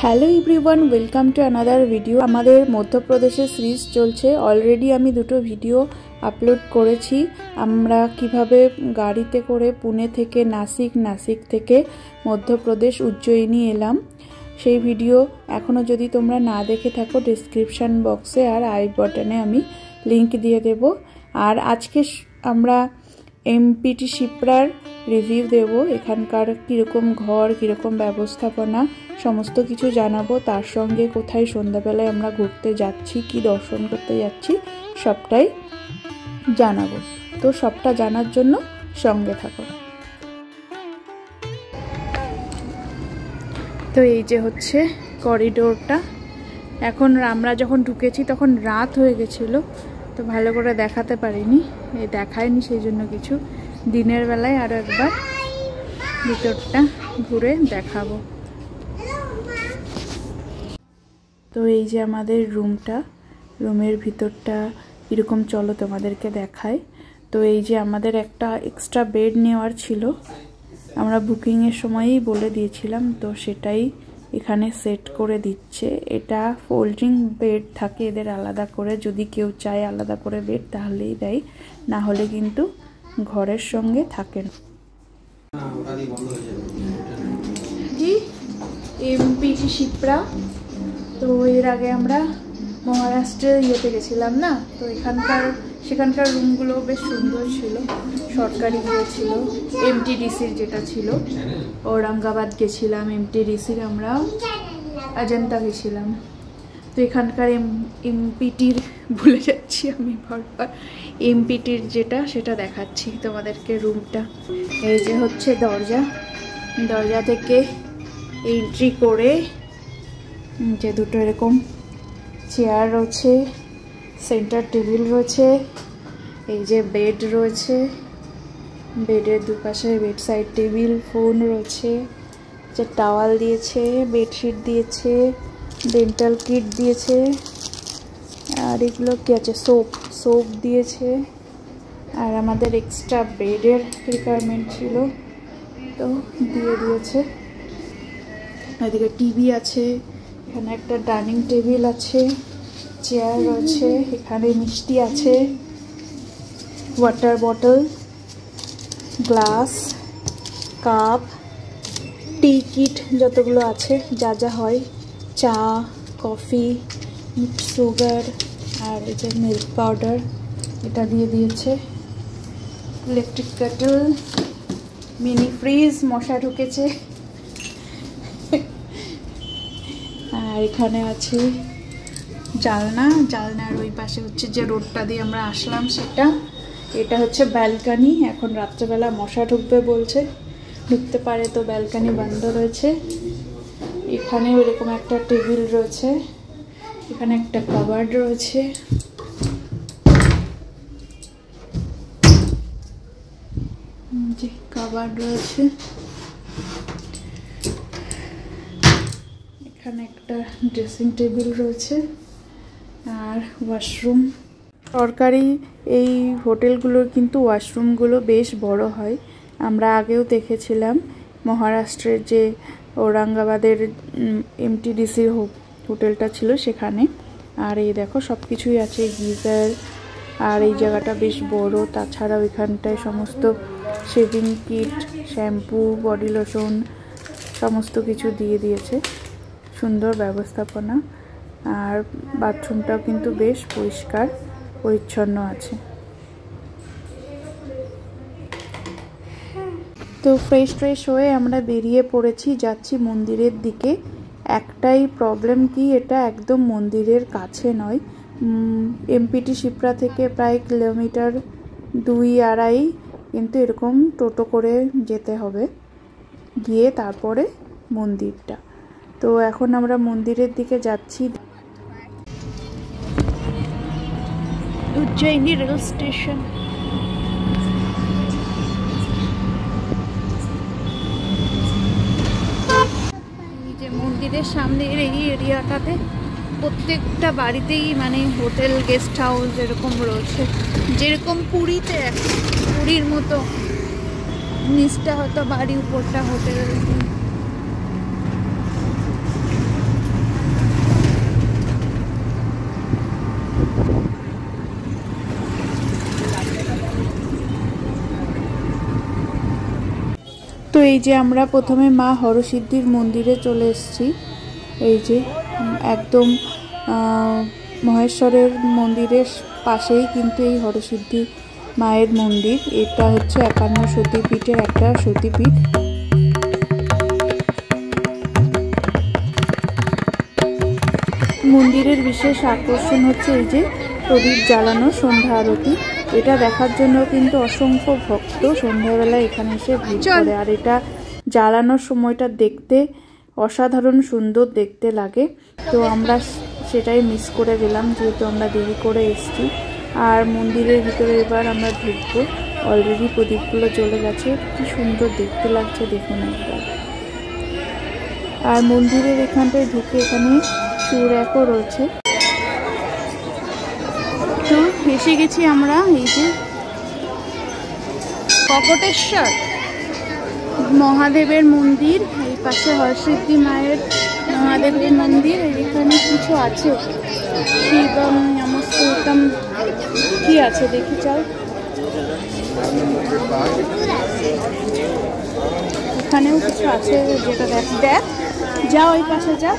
Hello everyone, welcome to another video. আমাদের মধ্যপ্রদেশে series চলছে। অলরেডি আমি দুটো ভিডিও আপলোড করেছি। আমরা কিভাবে গাড়িতে করে পুনে থেকে নাসিক, নাসিক থেকে মধ্যপ্রদেশ উজ্জয়িনী এলাম, সেই ভিডিও এখনও যদি তোমরা না দেখে থাকো ডেসক্রিপশান বক্সে আর আই বাটনে আমি লিংক দিয়ে দেব। আর আজকে আমরা এমপিটি শিপ্রার রিভিউ দেব। এখানকার কীরকম ঘর, কীরকম ব্যবস্থাপনা সমস্ত কিছু জানাবো। তার সঙ্গে কোথায় সন্ধ্যাবেলায় আমরা ঘুরতে যাচ্ছি, কি দর্শন করতে যাচ্ছি সবটাই জানাবো। তো সবটা জানার জন্য সঙ্গে থাকো। তো এই যে হচ্ছে করিডোরটা। এখন আমরা যখন ঢুকেছি তখন রাত হয়ে গেছিলো, তো ভালো করে দেখাতে পারিনি, দেখায়নি সেই জন্য কিছু। দিনের বেলায় আরও একবার ভিতরটা ঘুরে দেখাবো। তো এই যে আমাদের রুমটা, রুমের ভিতরটা এরকম, চলো তোমাদেরকে দেখায়। তো এই যে আমাদের একটা এক্সট্রা বেড নেওয়ার ছিল, আমরা বুকিংয়ের সময়ই বলে দিয়েছিলাম, তো সেটাই এখানে সেট করে দিচ্ছে। এটা ফোল্ডিং বেড থাকে এদের আলাদা করে, যদি কেউ চায় আলাদা করে বেড তাহলেই দেয়, না হলে কিন্তু ঘরের সঙ্গে থাকে না। জি, এমপিটি শিপ্রা। তো এর আগে আমরা মহারাষ্ট্রের ইয়েতে গেছিলাম না, তো সেখানকার রুমগুলো বেশ সুন্দর ছিল, সরকারি ছিল। এমটিডিসির যেটা ছিল, ঔরঙ্গাবাদ গেছিলাম, এমটিডিসির আমরা অজন্তা গেছিলাম। তো এখানকার এমপিটির ভুলে যাচ্ছি আমি বারবার, এমপিটির যেটা সেটা দেখাচ্ছি তোমাদেরকে। রুমটা এই যে হচ্ছে দরজা থেকে এন্ট্রি করে যে দুটো এরকম চেয়ার রয়েছে, সেন্টার টেবিল রয়েছে, এই যে বেড রয়েছে, বেডের দুপাশে বেড সাইড টেবিল, ফোন রয়েছে, যে টাওয়াল দিয়েছে, বেডশিট দিয়েছে, ডেন্টাল কিট দিয়েছে, আর এগুলো কি আছে, সোপ দিয়েছে। আর আমাদের এক্সট্রা বেডের রিকোয়ারমেন্ট ছিল, তো দিয়ে দিয়েছে। এদিকে টিভি আছে, এখানে একটা ডাইনিং টেবিল আছে, চেয়ার রয়েছে, এখানে মিষ্টি আছে, ওয়াটার বটল, গ্লাস, কাপ, টি কিট যতগুলো আছে, যা যা হয়, চা, কফি, সুগার, আর এই যে মিল্ক পাউডার, এটা দিয়ে দিয়েছে। ইলেকট্রিক কেটল, মিনি ফ্রিজ, মশা ঢুকেছে। আর এখানে আছে জানলার ওই পাশে হচ্ছে যে রোডটা দিয়ে আমরা আসলাম সেটা। এটা হচ্ছে ব্যালকানি। এখন রাত্রেবেলা মশা ঢুকবে বলছে, ঢুকতে পারে, তো ব্যালকানি বন্ধ রয়েছে। এখানে ওইরকম একটা টেবিল রয়েছে, এখানে একটা কাবার্ড রয়েছে, যে কাবার্ড রয়েছে, এখানে একটা ড্রেসিং টেবিল রয়েছে, আর ওয়াশরুম। সরকারি এই হোটেলগুলোর কিন্তু ওয়াশরুমগুলো বেশ বড় হয়। আমরা আগেও দেখেছিলাম মহারাষ্ট্রের যে ঔরঙ্গাবাদের এমটিডিসির হোটেলটা ছিল সেখানে। আর এই দেখো সব কিছুই আছে, গিজার, আর এই জায়গাটা বেশ বড়। তাছাড়াও এখানটায় সমস্ত shaving kit, shampoo, body lotion সমস্ত কিছু দিয়ে দিয়েছে। সুন্দর ব্যবস্থাপনা, আর বাথরুমটাও কিন্তু বেশ পরিষ্কার পরিচ্ছন্ন আছে। তো ফ্রেশ হয়ে আমরা বেরিয়ে পড়েছি, যাচ্ছি মন্দিরের দিকে। একটাই প্রবলেম কি, এটা একদম মন্দিরের কাছে নয়। এমপিটি শিপ্রা থেকে প্রায় কিলোমিটার 2-2.5, কিন্তু এরকম টোটো করে যেতে হবে, গিয়ে তারপরে মন্দিরটা। তো এখন আমরা মন্দিরের দিকে যাচ্ছি। Ujjayini rail station. এই যে মন্দিরের সামনের এই এরিয়াটাতে প্রত্যেকটা বাড়িতেই মানে হোটেল, গেস্ট হাউস এরকম রয়েছে, যেরকম পুরীতে, পুরীর মতো। নিচটা হয়তো বাড়ি, উপরটা হোটেল। তো এই যে আমরা প্রথমে মা হরসিদ্ধির মন্দিরে চলে এসেছি। এই যে একদম মহেশ্বরের মন্দিরের পাশেই কিন্তু এই হরসিদ্ধি মায়ের মন্দির। এটা হচ্ছে 51 সতীপীঠের একটা সতীপীঠ। মন্দিরের বিশেষ আকর্ষণ হচ্ছে এই যে প্রদীপ জ্বালানো সন্ধ্যা আরতি। এটা দেখার জন্য কিন্তু অসংখ্য ভক্ত সন্ধ্যাবেলায় এখানে এসে ভিড় করে। আর এটা জ্বালানোর সময়টা দেখতে অসাধারণ সুন্দর দেখতে লাগে। তো আমরা সেটাই মিস করে গেলাম, যেহেতু আমরা দেরি করে এসেছি। আর মন্দিরের ভিতরে এবার আমরা ঢুকবো। অলরেডি প্রদীপগুলো জ্বলে গেছে, কি সুন্দর দেখতে লাগছে দেখুন একবার। আর মন্দিরের এখানটায় ঢুকে এখানে সুরাকও রয়েছে। তো এসে গেছি আমরা এই যে কপটেশ্বর মহাদেবের মন্দির। এই পাশে হরসিদ্ধি মায়ের মহাদেবের মন্দির। এখানে কিছু আছে, শিবম নমস্তুতম কি আছে দেখি চল। এখানেও কিছু আছে, যেটা দেখ দেখ যা ওই পাশে যা।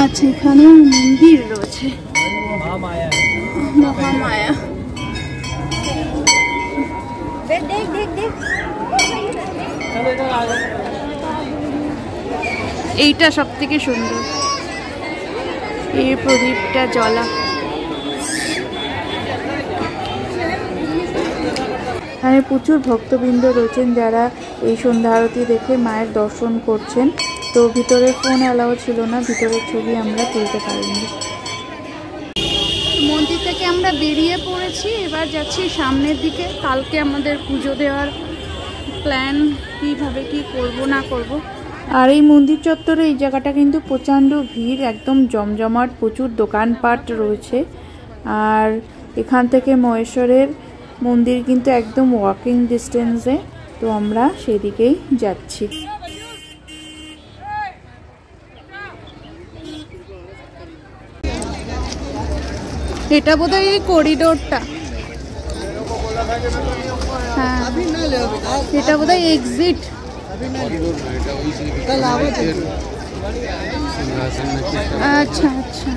আচ্ছা এখানেও মন্দির রয়েছে, মহামায়া। এইটা সব থেকে সুন্দর, এই প্রদীপটা জ্বলা। এখানে প্রচুর ভক্তবৃন্দ রয়েছেন যারা এই সন্ধ্যা আরতি দেখে মায়ের দর্শন করছেন। তো ভিতরে ফোন অ্যালাউ ছিল না, ভিতরের ছবি আমরা তুলতে পারিনি। মন্দির থেকে আমরা বেরিয়ে পড়েছি, এবার যাচ্ছি সামনের দিকে। কালকে আমাদের পুজো দেওয়ার প্ল্যান, কীভাবে কি করব না করব। আর এই মন্দির চত্বরে এই জায়গাটা কিন্তু প্রচণ্ড ভিড়, একদম জমজমাট, প্রচুর দোকানপাট রয়েছে। আর এখান থেকে মহেশ্বরের মন্দির কিন্তু একদম ওয়াকিং ডিস্টেন্সে। তো আমরা সেদিকেই যাচ্ছি। এটা বোধহয় এই করিডোরটা, হ্যাঁ এটা বোধহয় এক্সিট। আচ্ছা আচ্ছা,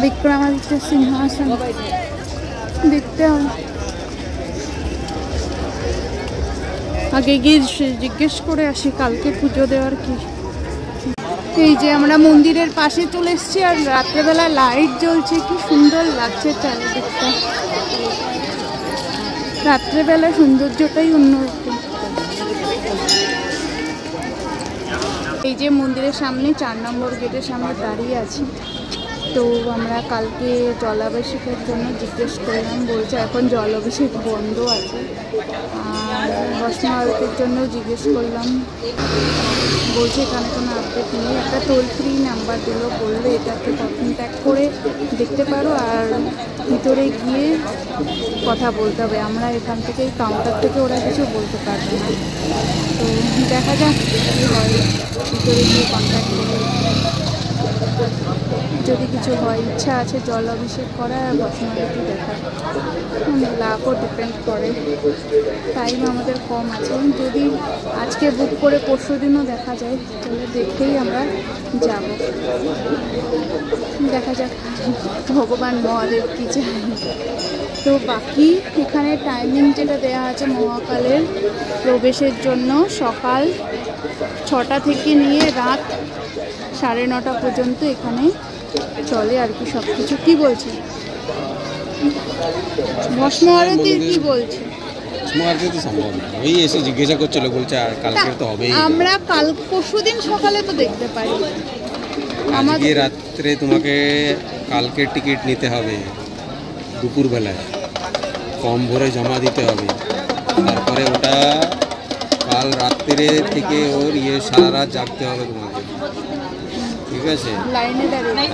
বিক্রমাদিত্য সিংহাসন দেখতে হবে। আগে গিয়ে জিজ্ঞেস করে আসি কালকে পুজো দেওয়ার কি। এই যে আমরা মন্দিরের পাশে চলে এসেছি, আর রাত্রেবেলা লাইট জ্বলছে, কি সুন্দর লাগছে চারিদিকটা। রাত্রেবেলা সৌন্দর্যটাই অন্যরকম। এই যে মন্দিরের সামনে 4 নম্বর গেটের সামনে দাঁড়িয়ে আছি। তো আমরা কালকে জলাভিষেকের জন্য জিজ্ঞেস করলাম, বলছে এখন জলাভিষেক বন্ধ আছে। আর ভস্ম আরতির জন্যও জিজ্ঞেস করলাম, বলছে এখানে কোনো আপডেট নেই। একটা টোল ফ্রি নাম্বার দিল, বললো এটাকে কন্ট্যাক্ট করে দেখতে পারো, আর ভিতরে গিয়ে কথা বলতে হবে। আমরা এখান থেকে এই কাউন্টার থেকে ওরা কিছু বলতে পারবে না। তো দেখা যাক কী হয়, ভিতরে গিয়ে কন্ট্যাক্ট করে যদি কিছু হয়। ইচ্ছা আছে জল অভিষেক করা আর ভস্ম আরতি দেখার, লাভও ডিপেন্ড করে। টাইম আমাদের কম আছে, যদি আজকে বুক করে পরশু দিনও দেখা যায় তাহলে দেখতেই আমরা যাব। দেখা যাক ভগবান মহাদেব কি চায়। তো বাকি এখানে টাইমিং যেটা দেওয়া আছে মহাকালের প্রবেশের জন্য, সকাল 6টা থেকে নিয়ে রাত 9:30 পর্যন্ত এখানে চলে আর কি সব কিছু। কী বলছে ভস্ম আরতির কি বলছে? ওই এসে জিজ্ঞাসা করছিল, বলছে আর কালকে তো হবেই। আমরা কাল পরশুদিন সকালে তো দেখতে পাই। আজকে রাত্রে তোমাকে কালকে টিকিট নিতে হবে, দুপুরবেলায় কম ভোরে জমা দিতে হবে। তারপরে ওটা কাল রাত্রে থেকে ওর সারা রাত জাগতে হবে তোমাকে, ঠিক আছে? লাইনে দাঁড়িয়ে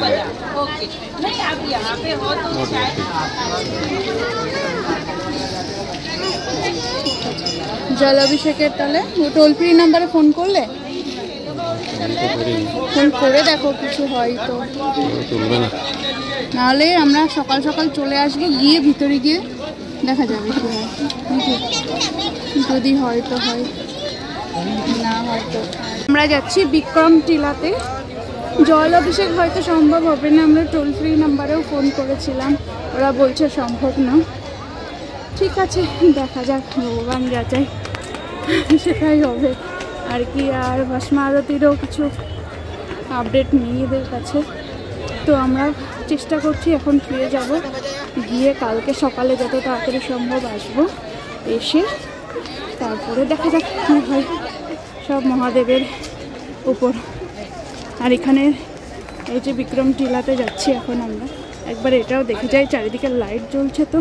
জলাভিষেকের তাহলে টোল ফ্রি নাম্বারে ফোন করলে ফোন করে দেখো কিছু হয় তো, তুলবে না নাহলে আমরা সকাল সকাল চলে আসবো, গিয়ে ভিতরে গিয়ে দেখা যাবে কি হয়, যদি হয় তো হয়, না হয়তো। আমরা যাচ্ছি বিক্রম টিলাতে। জল অভিষেক হয়তো সম্ভব হবে না, আমরা টোল ফ্রি নাম্বারেও ফোন করেছিলাম, ওরা বলছে সম্ভব না। ঠিক আছে, দেখা যাক, ভগবান যা চাই সেটাই হবে আর কি। আর ভস্ম আরতিরও কিছু আপডেট নেই এদের কাছে, তো আমরা চেষ্টা করছি এখন ফিরে যাব, গিয়ে কালকে সকালে যত তাড়াতাড়ি সম্ভব আসবো, এসে তারপরে দেখা যাক কী হয়। সব মহাদেবের উপর। আর এখানে এই যে বিক্রম টিলাতে যাচ্ছি এখন আমরা, একবার এটাও দেখে যাই, চারিদিকে লাইট জ্বলছে তো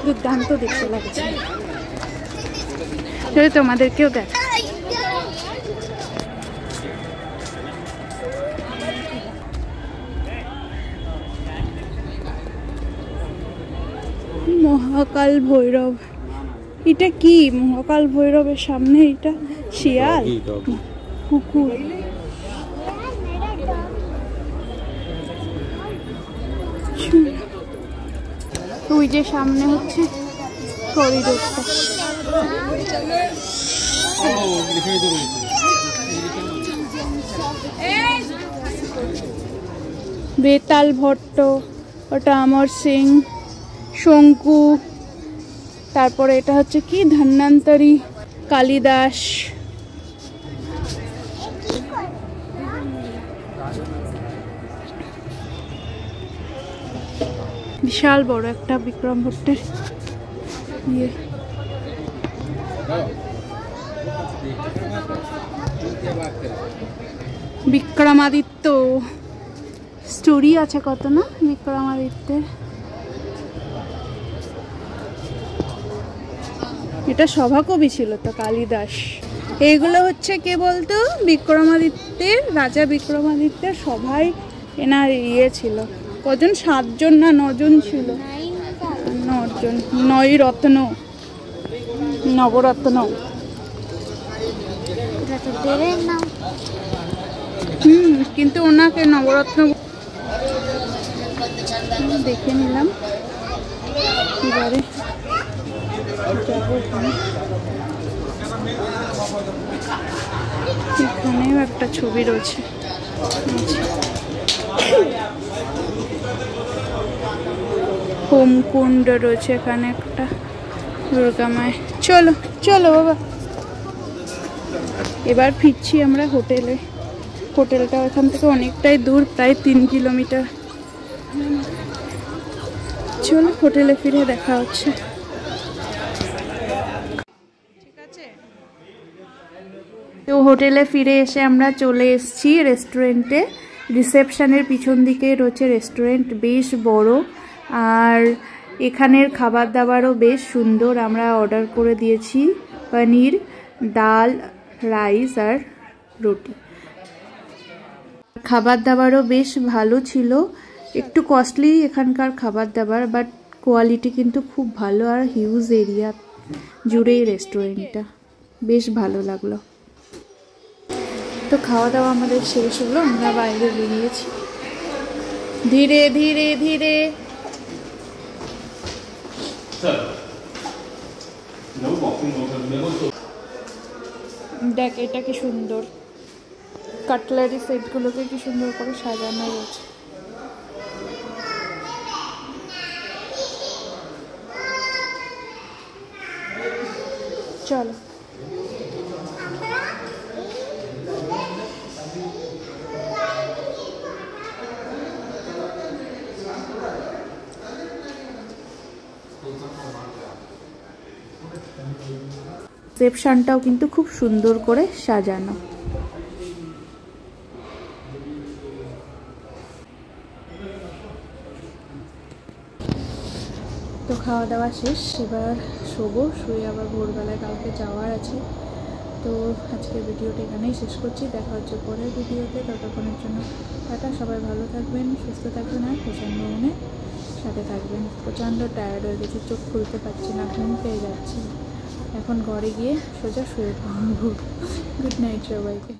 দুর্দান্ত দেখতে লাগছে, তোমাদেরকেও দেখ। মহাকাল ভৈরব, এটা কি? মহাকাল ভৈরবের সামনে এটা শিয়াল, কুকুর। ওই যে সামনে হচ্ছে করিডোরটা। বেতাল ভট্ট, ওটা অমর সিং, শঙ্কু, তারপরে এটা হচ্ছে কি ধন্বন্তরী, কালিদাস। বিশাল বড় একটা বিক্রম ভট্টের ইয়ে। বিক্রমাদিত্য স্টোরি আছে কত না বিক্রমাদিত্যের। এটা সভাকবি ছিল তো কালিদাস। এইগুলো হচ্ছে কে বলতো? বিক্রমাদিত্যের, রাজা বিক্রমাদিত্যের সভায় এনার ইয়ে ছিল। কজন? 7 জন না 9 জন ছিল? 9 জন। 9 রত্ন, নবরত্ন। কিন্তু ওনাকে নবরত্ন দেখে নিলাম। এবারে এখানেও একটা ছবি রয়েছে, হোমকুণ্ড রয়েছে এখানে একটা, দুর্গা মায়ের। চলো চলো বাবা, এবার ফিরছি আমরা হোটেলে। হোটেলটা এখান থেকে অনেকটাই দূর, প্রায় 3 কিলোমিটার। চলো হোটেলে ফিরে দেখা হচ্ছে। ঠিক আছে, তো হোটেলে ফিরে এসে আমরা চলে এসেছি রেস্টুরেন্টে। রিসেপশনের পিছন দিকে রয়েছে রেস্টুরেন্ট, বেশ বড়, আর এখানের খাবার দাবারও বেশ সুন্দর। আমরা অর্ডার করে দিয়েছি পনির, ডাল, রাইস আর রুটি। খাবার দাবারও বেশ ভালো ছিল, একটু কস্টলি এখানকার খাবার দাবার, বাট কোয়ালিটি কিন্তু খুব ভালো। আর হিউজ এরিয়া জুড়েই রেস্টুরেন্টটা, বেশ ভালো লাগলো। তো খাওয়া দাওয়া আমাদের শেষ হলো, আমরা বাইরে বেরিয়েছি ধীরে ধীরে ধীরে। দেখ এটা কি সুন্দর, কাটলারি সেটগুলোকে কি সুন্দর করে সাজানো রয়েছে। চলো রিসেপশনটাও কিন্তু খুব সুন্দর করে সাজানো। তো খাওয়া দাওয়া শেষ, এবার শোবো, শুয়ে আবার ভোরবেলায় কালকে যাওয়ার আছে। তো আজকের ভিডিওটা এখানেই শেষ করছি, দেখা হচ্ছে পরের ভিডিওতে। ততক্ষণের জন্য টাটা, সবাই ভালো থাকবেন, সুস্থ থাকবেন, আর প্রচণ্ড মনে সাথে থাকবেন। প্রচণ্ড টায়ার্ড হয়ে গেছি, চোখ খুলতে পারছি না, ঘুম পেয়ে যাচ্ছি। এখন ঘরে গিয়ে সোজা শুয়ে পড়ব। গুড নাইট সবাইকে।